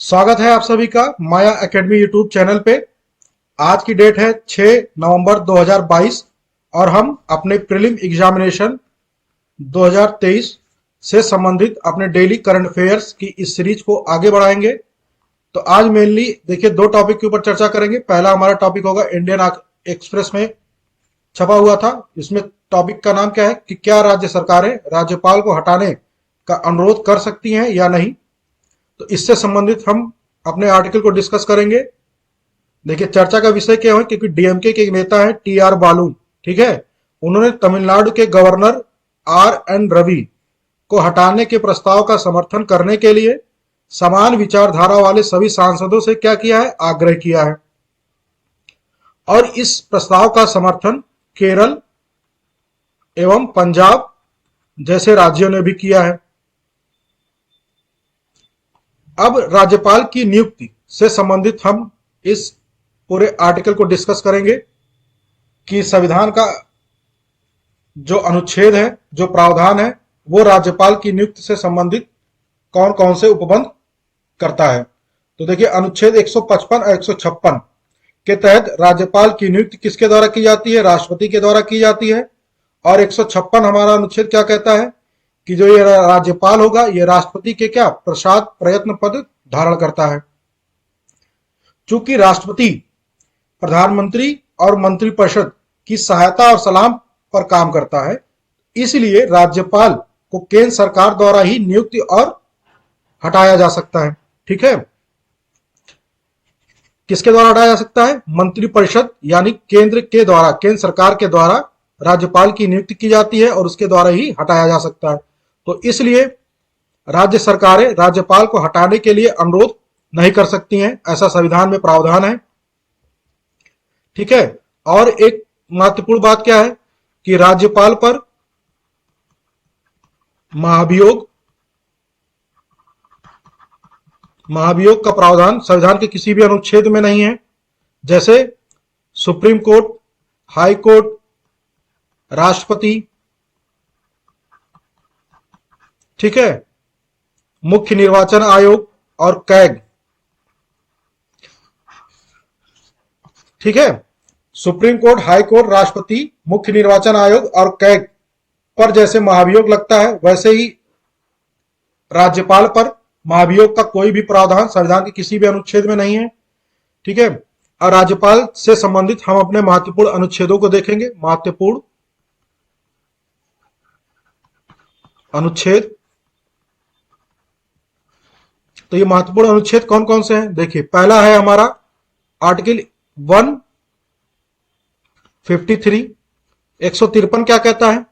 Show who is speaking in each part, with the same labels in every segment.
Speaker 1: स्वागत है आप सभी का माया एकेडमी यूट्यूब चैनल पे। आज की डेट है 6 नवंबर 2022 और हम अपने प्रीलिम एग्जामिनेशन 2023 से संबंधित अपने डेली करंट अफेयर्स की इस सीरीज को आगे बढ़ाएंगे। तो आज मेनली देखिए दो टॉपिक के ऊपर चर्चा करेंगे। पहला हमारा टॉपिक होगा इंडियन एक्सप्रेस में छपा हुआ था। इसमें टॉपिक का नाम क्या है कि क्या राज्य सरकारें राज्यपाल को हटाने का अनुरोध कर सकती हैं या नहीं। तो इससे संबंधित हम अपने आर्टिकल को डिस्कस करेंगे। देखिए चर्चा का विषय क्या है, क्योंकि डीएमके के एक नेता है टीआर बालू, ठीक है, उन्होंने तमिलनाडु के गवर्नर आर एन रवि को हटाने के प्रस्ताव का समर्थन करने के लिए समान विचारधारा वाले सभी सांसदों से क्या किया है, आग्रह किया है। और इस प्रस्ताव का समर्थन केरल एवं पंजाब जैसे राज्यों ने भी किया है। अब राज्यपाल की नियुक्ति से संबंधित हम इस पूरे आर्टिकल को डिस्कस करेंगे कि संविधान का जो अनुच्छेद है, जो प्रावधान है, वो राज्यपाल की नियुक्ति से संबंधित कौन कौन से उपबंध करता है। तो देखिए अनुच्छेद 155 और 156 के तहत राज्यपाल की नियुक्ति किसके द्वारा की जाती है, राष्ट्रपति के द्वारा की जाती है। और 156 हमारा अनुच्छेद क्या कहता है कि जो ये राज्यपाल होगा ये राष्ट्रपति के क्या प्रसाद प्रयत्न पद धारण करता है। चूंकि राष्ट्रपति प्रधानमंत्री और मंत्रिपरिषद की सहायता और सलाह पर काम करता है, इसलिए राज्यपाल को केंद्र सरकार द्वारा ही नियुक्ति और हटाया जा सकता है। ठीक है, किसके द्वारा हटाया जा सकता है, मंत्रिपरिषद यानी केंद्र के द्वारा, केंद्र सरकार के द्वारा राज्यपाल की नियुक्ति की जाती है और उसके द्वारा ही हटाया जा सकता है। तो इसलिए राज्य सरकारें राज्यपाल को हटाने के लिए अनुरोध नहीं कर सकती हैं, ऐसा संविधान में प्रावधान है। ठीक है, और एक महत्वपूर्ण बात क्या है कि राज्यपाल पर महाभियोग का प्रावधान संविधान के किसी भी अनुच्छेद में नहीं है। जैसे सुप्रीम कोर्ट, हाई कोर्ट, राष्ट्रपति, ठीक है, मुख्य निर्वाचन आयोग और कैग, ठीक है, सुप्रीम कोर्ट, हाई कोर्ट, राष्ट्रपति, मुख्य निर्वाचन आयोग और कैग पर जैसे महाभियोग लगता है, वैसे ही राज्यपाल पर महाभियोग का कोई भी प्रावधान संविधान के किसी भी अनुच्छेद में नहीं है। ठीक है, और राज्यपाल से संबंधित हम अपने महत्वपूर्ण अनुच्छेदों को देखेंगे। महत्वपूर्ण अनुच्छेद, तो ये महत्वपूर्ण अनुच्छेद कौन कौन से हैं, देखिए पहला है हमारा आर्टिकल 153। 153 क्या कहता है,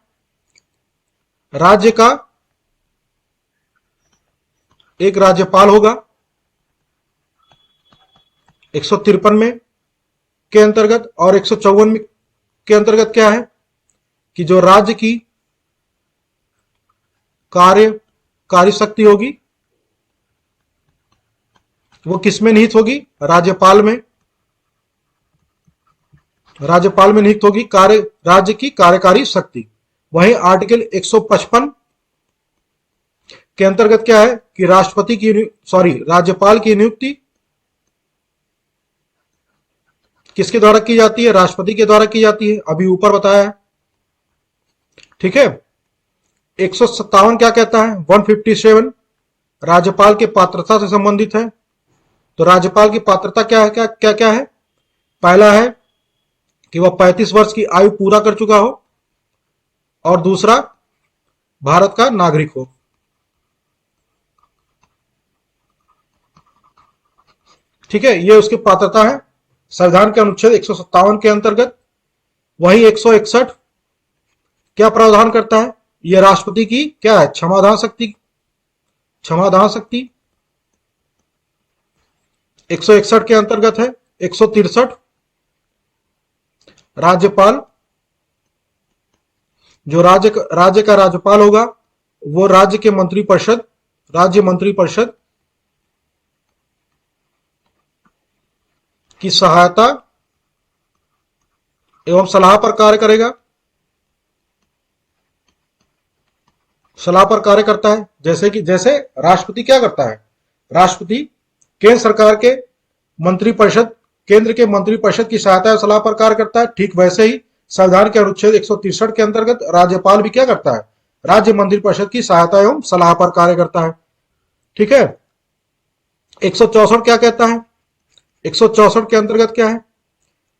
Speaker 1: राज्य का एक राज्यपाल होगा। 153 में के अंतर्गत, और 154 में के अंतर्गत क्या है कि जो राज्य की कार्य शक्ति होगी वो किसमें निहित होगी, राज्यपाल में। राज्यपाल में निहित होगी राज्य की कार्यकारी शक्ति। वहीं आर्टिकल 155 के अंतर्गत क्या है कि राज्यपाल की नियुक्ति किसके द्वारा की जाती है, राष्ट्रपति के द्वारा की जाती है, अभी ऊपर बताया है। ठीक है, 157 क्या कहता है, 157 राज्यपाल के पात्रता से संबंधित है। तो राज्यपाल की पात्रता क्या है, क्या क्या है, पहला है कि वह 35 वर्ष की आयु पूरा कर चुका हो, और दूसरा भारत का नागरिक हो। ठीक है, ये उसकी पात्रता है संविधान के अनुच्छेद 157 के अंतर्गत। वही 161 क्या प्रावधान करता है, यह राष्ट्रपति की क्या है, क्षमादान शक्ति। 161 के अंतर्गत है। 163 राज्यपाल, जो राज्य का राज्यपाल होगा वो राज्य मंत्रिपरिषद की सहायता एवं सलाह पर कार्य करेगा। सलाह पर कार्य करता है, जैसे राष्ट्रपति क्या करता है, राष्ट्रपति केंद्र सरकार के मंत्रिपरिषद, केंद्र के मंत्रिपरिषद की सहायता और सलाह पर कार्य करता है। ठीक वैसे ही संविधान के अनुच्छेद 163 के अंतर्गत राज्यपाल भी क्या करता है, राज्य मंत्रिपरिषद की सहायता एवं सलाह पर कार्य करता है। ठीक है। 164 क्या कहता है, 164 के अंतर्गत क्या है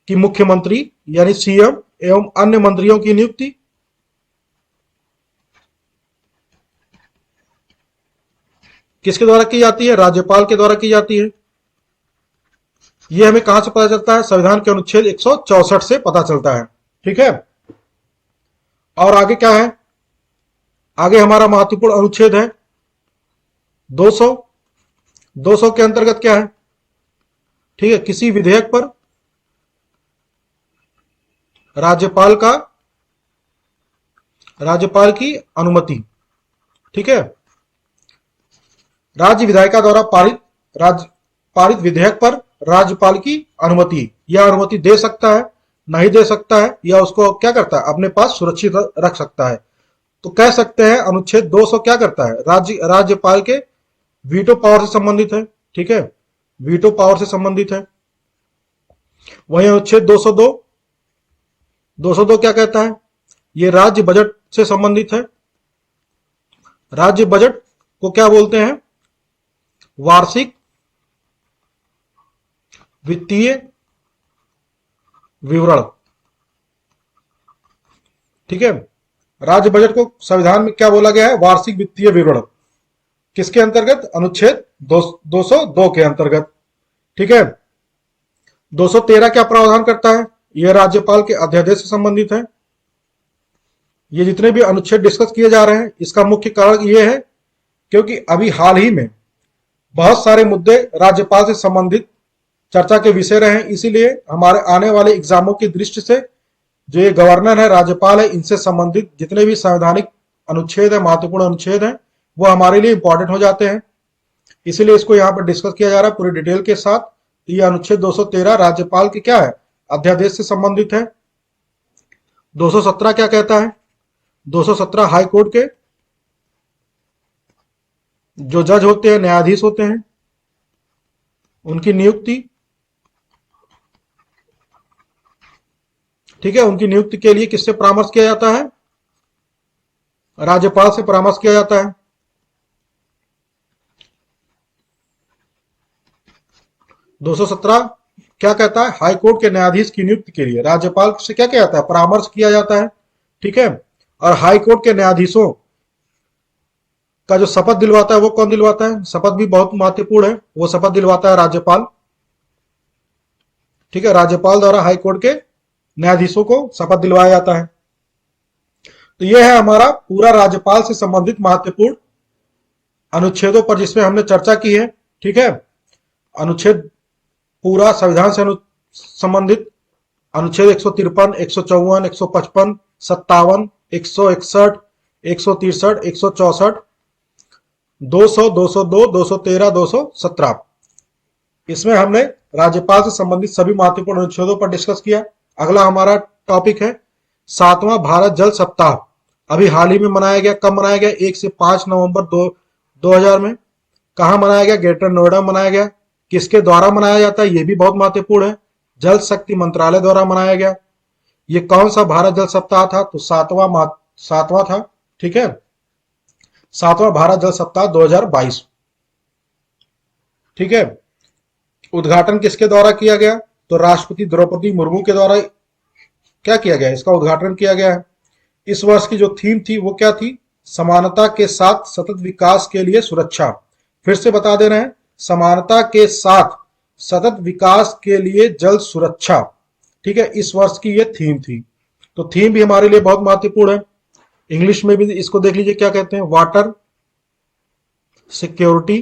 Speaker 1: कि मुख्यमंत्री यानी सीएम एवं अन्य मंत्रियों की नियुक्ति किसके द्वारा की जाती है, राज्यपाल के द्वारा की जाती है। यह हमें कहां से पता चलता है, संविधान के अनुच्छेद 164 से पता चलता है। ठीक है। और आगे क्या है, आगे हमारा महत्वपूर्ण अनुच्छेद है 200। 200 के अंतर्गत क्या है, ठीक है, किसी विधेयक पर राज्यपाल की अनुमति। ठीक है। राज्य विधायिका द्वारा पारित विधेयक पर राज्यपाल की अनुमति, यह अनुमति दे सकता है, नहीं दे सकता है, या उसको क्या करता है, अपने पास सुरक्षित रख सकता है। तो कह सकते हैं अनुच्छेद 200 क्या करता है, राज्यपाल के वीटो पावर से संबंधित है। ठीक है, वीटो पावर से संबंधित है। वहीं अनुच्छेद 202 क्या कहता है, यह राज्य बजट से संबंधित है। राज्य बजट को क्या बोलते हैं, वार्षिक वित्तीय विवरण। ठीक है, राज्य बजट को संविधान में क्या बोला गया है, वार्षिक वित्तीय विवरण। किसके अंतर्गत, अनुच्छेद 202 के अंतर्गत। ठीक है। 213 क्या प्रावधान करता है, यह राज्यपाल के अध्यादेश से संबंधित है। ये जितने भी अनुच्छेद डिस्कस किए जा रहे हैं, इसका मुख्य कारण यह है क्योंकि अभी हाल ही में बहुत सारे मुद्दे राज्यपाल से संबंधित चर्चा के विषय रहे हैं। इसीलिए हमारे आने वाले एग्जामों की दृष्टि से जो ये गवर्नर है, राज्यपाल है, इनसे संबंधित जितने भी संवैधानिक अनुच्छेद है, महत्वपूर्ण अनुच्छेद है, वो हमारे लिए इंपॉर्टेंट हो जाते हैं। इसीलिए इसको यहाँ पर डिस्कस किया जा रहा है पूरी डिटेल के साथ। ये अनुच्छेद 213 राज्यपाल की क्या है, अध्यादेश से संबंधित है। 217 क्या कहता है, 217 हाई कोर्ट के जो जज होते हैं, न्यायाधीश होते हैं, उनकी नियुक्ति। ठीक है, उनकी नियुक्ति के लिए किससे परामर्श किया जाता है, राज्यपाल से परामर्श किया जाता है। 217 क्या कहता है, हाई कोर्ट के न्यायाधीश की नियुक्ति के लिए राज्यपाल से क्या किया जाता है, परामर्श किया जाता है। ठीक है। और हाई कोर्ट के न्यायाधीशों का जो शपथ दिलवाता है वो कौन दिलवाता है, शपथ भी बहुत महत्वपूर्ण है, वो शपथ दिलवाता है राज्यपाल। ठीक है, राज्यपाल द्वारा हाई कोर्ट के न्यायाधीशों को शपथ दिलवाया जाता है। तो यह है हमारा पूरा राज्यपाल से संबंधित महत्वपूर्ण अनुच्छेदों पर जिसमें हमने चर्चा की है। ठीक है, अनुच्छेद पूरा संविधान से संबंधित अनुच्छेद 153, 154, 155, 57, 161, 163, 164, 200, 202, 213, 217, इसमें हमने राज्यपाल से संबंधित सभी महत्वपूर्ण अनुच्छेदों पर डिस्कस किया। अगला हमारा टॉपिक है 7वां भारत जल सप्ताह। अभी हाल ही में मनाया गया। कब मनाया गया, 1 से 5 नवंबर 2000 में। कहां मनाया गया, ग्रेटर नोएडा में मनाया गया। किसके द्वारा मनाया जाता है, यह भी बहुत महत्वपूर्ण है, जल शक्ति मंत्रालय द्वारा मनाया गया। ये कौन सा भारत जल सप्ताह था, तो सातवां था। ठीक है, 7वां भारत जल सप्ताह 2022। ठीक है। उद्घाटन किसके द्वारा किया गया, तो राष्ट्रपति द्रौपदी मुर्मू के द्वारा क्या किया गया, इसका उद्घाटन किया गया है। इस वर्ष की जो थीम थी वो क्या थी, समानता के साथ सतत विकास के लिए सुरक्षा। फिर से बता दे रहे हैं, समानता के साथ सतत विकास के लिए जल सुरक्षा। ठीक है, इस वर्ष की ये थीम थी। तो थीम भी हमारे लिए बहुत महत्वपूर्ण है। इंग्लिश में भी इसको देख लीजिए क्या कहते हैं, water security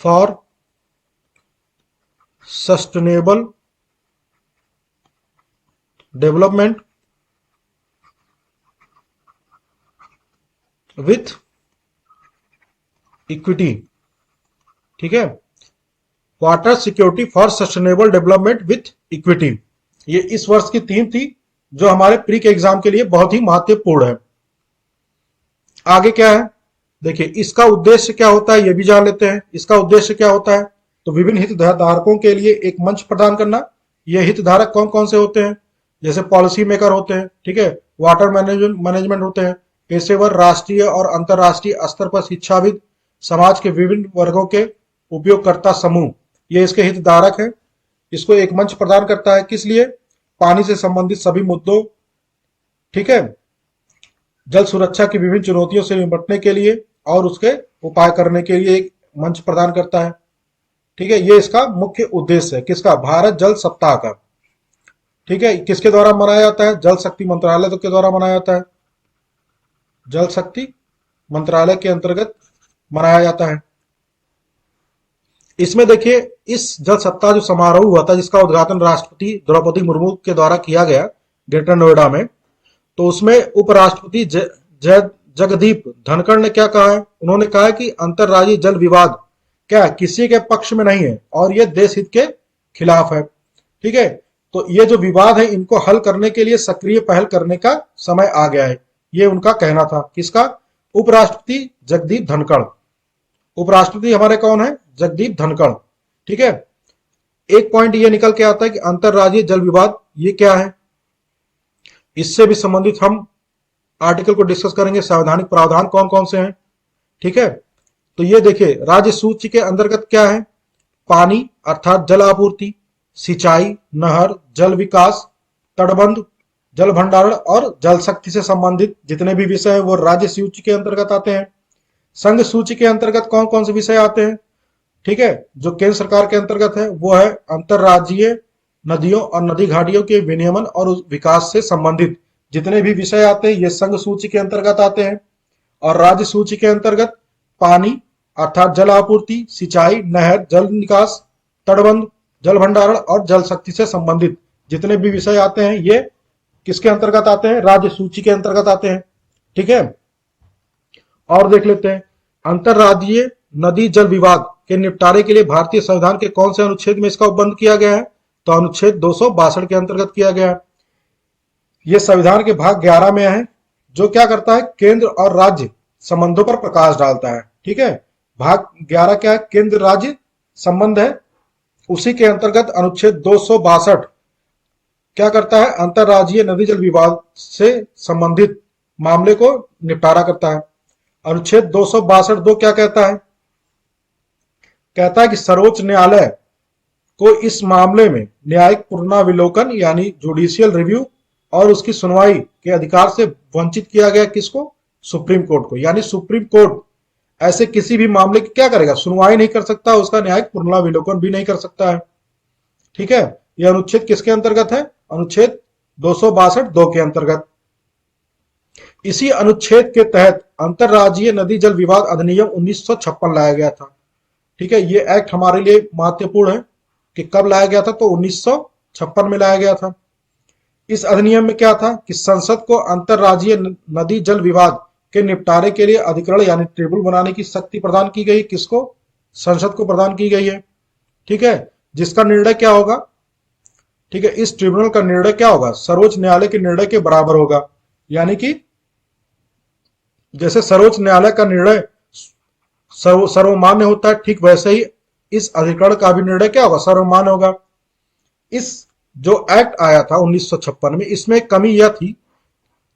Speaker 1: for sustainable development with equity. ठीक है, water security for sustainable development with equity, ये इस वर्ष की थीम थी जो हमारे प्री के एग्जाम के लिए बहुत ही महत्वपूर्ण है। आगे क्या है, देखिए इसका उद्देश्य क्या होता है ये भी जान लेते हैं। इसका उद्देश्य क्या होता है, तो विभिन्न हितधारकों के लिए एक मंच प्रदान करना। ये हितधारक कौन कौन से होते हैं, जैसे पॉलिसी मेकर होते हैं, ठीक है, वाटर मैनेजमेंट होते हैं, पेशेवर, राष्ट्रीय और अंतर्राष्ट्रीय स्तर पर शिक्षाविद, समाज के विभिन्न वर्गों के उपयोगकर्ता समूह, ये इसके हितधारक हैं। इसको एक मंच प्रदान करता है, किस लिए, पानी से संबंधित सभी मुद्दों, ठीक है, जल सुरक्षा की विभिन्न चुनौतियों से निपटने के लिए और उसके उपाय करने के लिए एक मंच प्रदान करता है। ठीक है, ये इसका मुख्य उद्देश्य है, किसका, भारत जल सप्ताह का। ठीक है, किसके द्वारा मनाया जाता है, जल शक्ति मंत्रालय के द्वारा मनाया जाता है, जल शक्ति मंत्रालय के अंतर्गत मनाया जाता है। इसमें देखिए इस जल सप्ताह जो समारोह हुआ था, जिसका उद्घाटन राष्ट्रपति द्रौपदी मुर्मू के द्वारा किया गया ग्रेटर नोएडा में, तो उसमें उपराष्ट्रपति जगदीप धनखड़ ने क्या कहा है, उन्होंने कहा है कि अंतरराज्यीय जल विवाद क्या किसी के पक्ष में नहीं है और ये देश हित के खिलाफ है। ठीक है, तो ये जो विवाद है इनको हल करने के लिए सक्रिय पहल करने का समय आ गया है, ये उनका कहना था। किसका, उपराष्ट्रपति जगदीप धनखड़। उपराष्ट्रपति हमारे कौन है, जगदीप धनखड़। ठीक है, एक पॉइंट ये निकल के आता है कि अंतरराज्यीय जल विवाद ये क्या है, इससे भी संबंधित हम आर्टिकल को डिस्कस करेंगे, संवैधानिक प्रावधान कौन कौन से हैं। ठीक है, तो ये देखिए राज्य सूची के अंतर्गत क्या है, पानी अर्थात जल आपूर्ति, सिंचाई, नहर, जल विकास, तटबंध, जल भंडारण और जल शक्ति से संबंधित जितने भी विषय है वो राज्य सूची के अंतर्गत आते हैं। संघ सूची के अंतर्गत कौन कौन से विषय आते हैं, ठीक है, जो केंद्र सरकार के अंतर्गत है वो है अंतरराज्यीय नदियों और नदी घाटियों के विनियमन और विकास से संबंधित जितने भी विषय आते हैं ये संघ सूची के अंतर्गत आते हैं। और राज्य सूची के अंतर्गत पानी अर्थात जल आपूर्ति, सिंचाई, नहर, जल निकास, तटबंध, जल भंडारण और जल शक्ति से संबंधित जितने भी विषय आते हैं ये किसके अंतर्गत आते हैं, राज्य सूची के अंतर्गत आते हैं। ठीक है, और देख लेते हैं अंतरराज्यीय नदी जल विवाद के निपटारे के लिए भारतीय संविधान के कौन से अनुच्छेद में इसका उपबंध किया गया है, तो अनुच्छेद 262 के अंतर्गत किया गया है। यह संविधान के भाग 11 में है, जो क्या करता है, केंद्र और राज्य संबंधों पर प्रकाश डालता है। ठीक है, भाग 11 क्या है, केंद्र राज्य संबंध है, उसी के अंतर्गत अनुच्छेद 262 क्या करता है, अंतरराज्यीय नदी जल विवाद से संबंधित मामले को निपटारा करता है। अनुच्छेद 262(2) क्या कहता है, कहता है कि सर्वोच्च न्यायालय को इस मामले में न्यायिक पुनराविलोकन यानी जुडिशियल रिव्यू और उसकी सुनवाई के अधिकार से वंचित किया गया, किसको, सुप्रीम कोर्ट को। यानी सुप्रीम कोर्ट ऐसे किसी भी मामले की क्या करेगा, सुनवाई नहीं कर सकता, उसका न्यायिक पुनराविलोकन भी नहीं कर सकता है। ठीक है, यह अनुच्छेद किसके अंतर्गत है, अनुच्छेद 262(2) के अंतर्गत। इसी अनुच्छेद के तहत अंतरराज्यीय नदी जल विवाद अधिनियम 1956 लाया गया था। ठीक है, ये एक्ट हमारे लिए महत्वपूर्ण है कि कब लाया गया था, तो 1956 में लाया गया था। इस अधिनियम में क्या था कि संसद को अंतरराज्यीय नदी जल विवाद के निपटारे के लिए अधिकरण यानी ट्रिब्यूनल बनाने की शक्ति प्रदान की गई, किसको, संसद को प्रदान की गई है। ठीक है, जिसका निर्णय क्या होगा, ठीक है, इस ट्रिब्यूनल का निर्णय क्या होगा, सर्वोच्च न्यायालय के निर्णय के बराबर होगा। यानी कि जैसे सर्वोच्च न्यायालय का निर्णय सर्वमान्य होता है, ठीक वैसे ही इस अधिकरण का भी निर्णय क्या होगा, सर्वमान्य होगा। इस जो एक्ट आया था 1956 में, इसमें कमी यह थी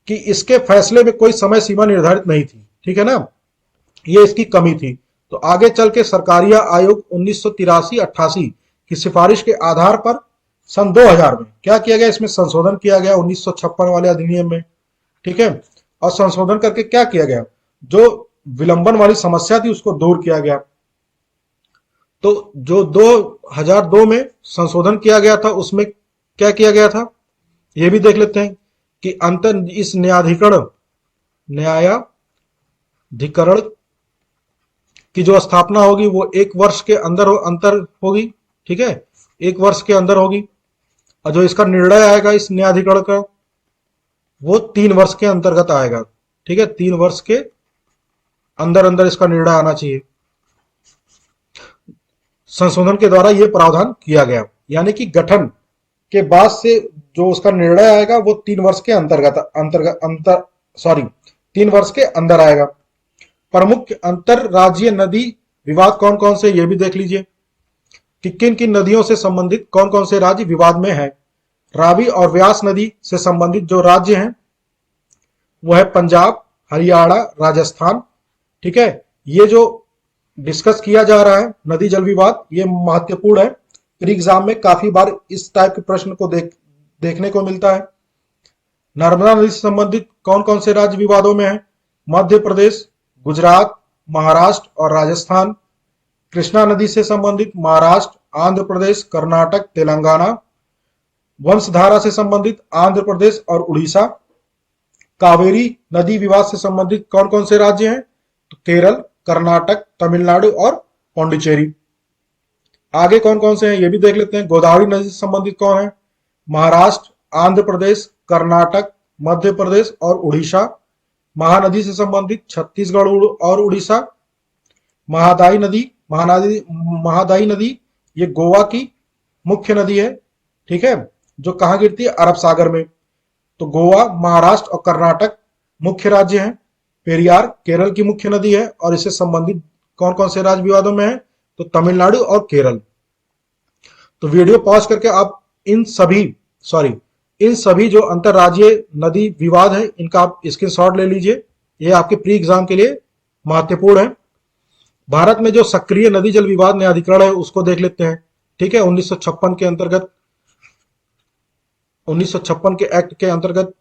Speaker 1: कि इसके फैसले में कोई समय सीमा निर्धारित नहीं थी। ठीक है ना, ये इसकी कमी थी। तो आगे चल के सरकारिया आयोग 1983-88 की सिफारिश के आधार पर सन 2000 में क्या किया गया, इसमें संशोधन किया गया 1956 वाले अधिनियम में। ठीक है, और संशोधन करके क्या किया गया, जो विलंबन वाली समस्या थी उसको दूर किया गया। तो जो 2002 में संशोधन किया गया था उसमें क्या किया गया था, यह भी देख लेते हैं कि इस न्यायाधिकरण की जो स्थापना होगी वो 1 वर्ष के अंतर होगी। ठीक है, 1 वर्ष के अंदर होगी, और जो इसका निर्णय आएगा इस न्यायाधिकरण का वो 3 वर्ष के अंतर्गत आएगा। ठीक है, 3 वर्ष के अंदर अंदर इसका निर्णय आना चाहिए। संशोधन के द्वारा यह प्रावधान किया गया, यानी कि गठन के बाद से जो उसका निर्णय आएगा वो 3 वर्ष के 3 वर्ष के अंदर आएगा। प्रमुख अंतरराज्यीय नदी विवाद कौन कौन से, ये भी देख लीजिए कि किन किन नदियों से संबंधित कौन कौन से राज्य विवाद में है। रावी और व्यास नदी से संबंधित जो राज्य हैं वो है पंजाब, हरियाणा, राजस्थान। ठीक है, ये जो डिस्कस किया जा रहा है नदी जल विवाद, ये महत्वपूर्ण है। प्री एग्जाम में काफी बार इस टाइप के प्रश्न को देखने को मिलता है। नर्मदा नदी से संबंधित कौन कौन से राज्य विवादों में है? मध्य प्रदेश, गुजरात, महाराष्ट्र और राजस्थान। कृष्णा नदी से संबंधित महाराष्ट्र, आंध्र प्रदेश, कर्नाटक, तेलंगाना। वंशधारा से संबंधित आंध्र प्रदेश और उड़ीसा। कावेरी नदी विवाद से संबंधित कौन कौन से राज्य हैं? तो केरल, कर्नाटक, तमिलनाडु और पौंडीचेरी। आगे कौन कौन से हैं ये भी देख लेते हैं। गोदावरी नदी से संबंधित कौन है? महाराष्ट्र, आंध्र प्रदेश, कर्नाटक, मध्य प्रदेश और उड़ीसा। महानदी से संबंधित छत्तीसगढ़ और उड़ीसा। महादाई नदी ये गोवा की मुख्य नदी है। ठीक है, जो कहाँ गिरती है? अरब सागर में। तो गोवा, महाराष्ट्र और कर्नाटक मुख्य राज्य हैं। पेरियार केरल की मुख्य नदी है और इससे संबंधित कौन कौन से राज्य विवादों में है? तो तमिलनाडु और केरल। तो वीडियो पॉज करके आप इन सभी जो अंतरराज्यीय नदी विवाद है इनका आप स्क्रीनशॉट ले लीजिए, ये आपके प्री एग्जाम के लिए महत्वपूर्ण है। भारत में जो सक्रिय नदी जल विवाद न्यायाधिकरण है उसको देख लेते हैं। ठीक है, 1956 के अंतर्गत 1956 के एक्ट के अंतर्गत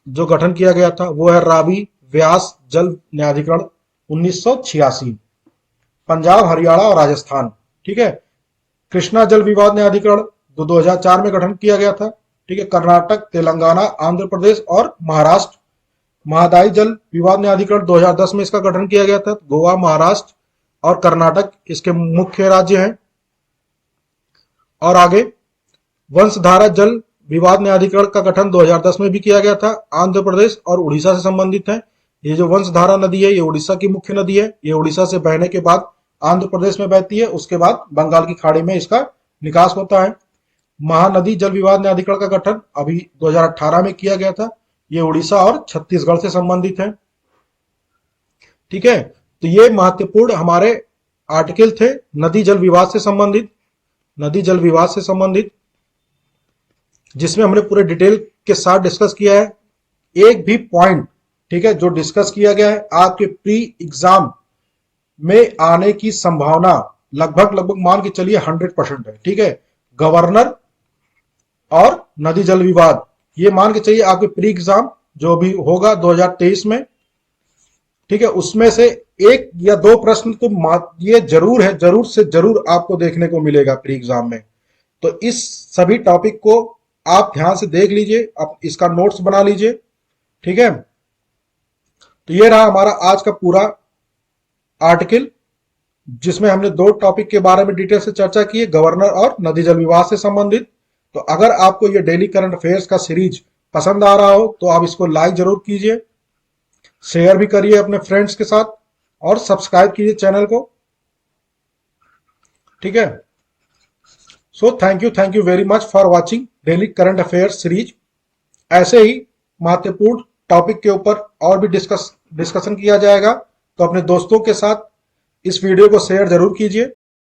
Speaker 1: जो गठन किया गया था वो है रावी व्यास जल न्यायाधिकरण 1986। पंजाब, हरियाणा और राजस्थान। ठीक है, कृष्णा जल विवाद न्यायाधिकरण 2004 में गठन किया गया था। ठीक है, कर्नाटक, तेलंगाना, आंध्र प्रदेश और महाराष्ट्र। महादाई जल विवाद न्यायाधिकरण 2010 में इसका गठन किया गया था। गोवा, महाराष्ट्र और कर्नाटक इसके मुख्य राज्य हैं। और आगे वंशधारा जल विवाद न्यायाधिकरण का गठन 2010 में भी किया गया था। आंध्र प्रदेश और उड़ीसा से संबंधित है। ये जो वंशधारा नदी है ये उड़ीसा की मुख्य नदी है। ये उड़ीसा से बहने के बाद आंध्र प्रदेश में बहती है, उसके बाद बंगाल की खाड़ी में इसका निकास होता है। महानदी जल विवाद न्यायाधिकरण का गठन अभी 2018 में किया गया था। ये उड़ीसा और छत्तीसगढ़ से संबंधित है। ठीक है, तो ये महत्वपूर्ण हमारे आर्टिकल थे नदी जल विवाद से संबंधित, जिसमें हमने पूरे डिटेल के साथ डिस्कस किया है। एक भी पॉइंट, ठीक है, जो डिस्कस किया गया है आपके प्री एग्जाम में आने की संभावना लगभग मान के चलिए 100% है। ठीक है, गवर्नर और नदी जल विवाद ये मान के चलिए आपके प्री एग्जाम जो भी होगा 2023 में, ठीक है, उसमें से एक या दो प्रश्न तो ये जरूर है, जरूर से जरूर आपको देखने को मिलेगा प्री एग्जाम में। तो इस सभी टॉपिक को आप ध्यान से देख लीजिए, आप इसका नोट्स बना लीजिए। ठीक है, तो ये रहा हमारा आज का पूरा आर्टिकल, जिसमें हमने दो टॉपिक के बारे में डिटेल से चर्चा की है, गवर्नर और नदी जल विवाद से संबंधित। तो अगर आपको ये डेली करंट अफेयर्स का सीरीज पसंद आ रहा हो तो आप इसको लाइक जरूर कीजिए, शेयर भी करिए अपने फ्रेंड्स के साथ और सब्सक्राइब कीजिए चैनल को। ठीक है, so thank you very much for watching daily current affairs series. ऐसे ही महत्वपूर्ण टॉपिक के ऊपर और भी डिस्कशन किया जाएगा, तो अपने दोस्तों के साथ इस वीडियो को शेयर जरूर कीजिए।